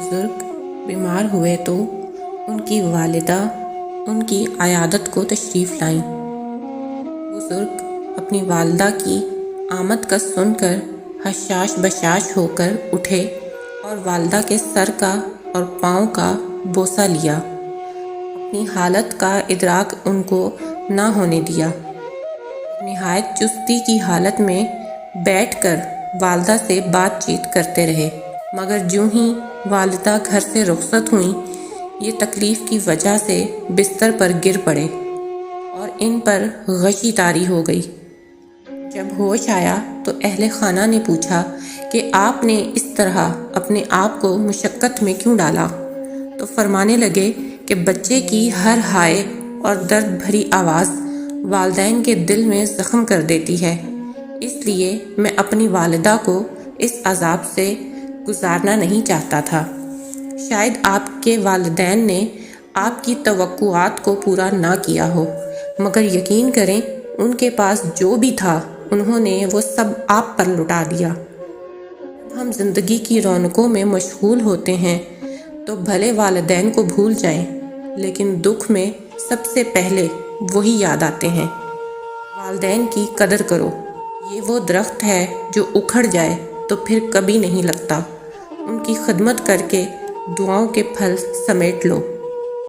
بزرگ بیمار ہوئے تو ان کی والدہ ان کی عیادت کو تشریف لائیں۔ بزرگ اپنی والدہ کی آمد کا سن کر حشاش بشاش ہو کر اٹھے اور والدہ کے سر کا اور پاؤں کا بوسہ لیا۔ اپنی حالت کا ادراک ان کو نہ ہونے دیا۔ نہایت چستی کی حالت میں بیٹھ کر والدہ سے بات چیت کرتے رہے، مگر جوں ہی والدہ گھر سے رخصت ہوئیں، یہ تکلیف کی وجہ سے بستر پر گر پڑے اور ان پر غشی طاری ہو گئی۔ جب ہوش آیا تو اہل خانہ نے پوچھا کہ آپ نے اس طرح اپنے آپ کو مشقت میں کیوں ڈالا؟ تو فرمانے لگے کہ بچے کی ہر ہائے اور درد بھری آواز والدین کے دل میں زخم کر دیتی ہے، اس لیے میں اپنی والدہ کو اس عذاب سے گزارنا نہیں چاہتا تھا۔ شاید آپ کے والدین نے آپ کی توقعات کو پورا نہ کیا ہو، مگر یقین کریں ان کے پاس جو بھی تھا انہوں نے وہ سب آپ پر لٹا دیا۔ ہم زندگی کی رونقوں میں مشغول ہوتے ہیں تو بھلے والدین کو بھول جائیں، لیکن دکھ میں سب سے پہلے وہی یاد آتے ہیں۔ والدین کی قدر کرو، یہ وہ درخت ہے جو اکھڑ جائے تو پھر کبھی نہیں لگتا۔ ان کی خدمت کر کے دعاؤں کے پھل سمیٹ لو۔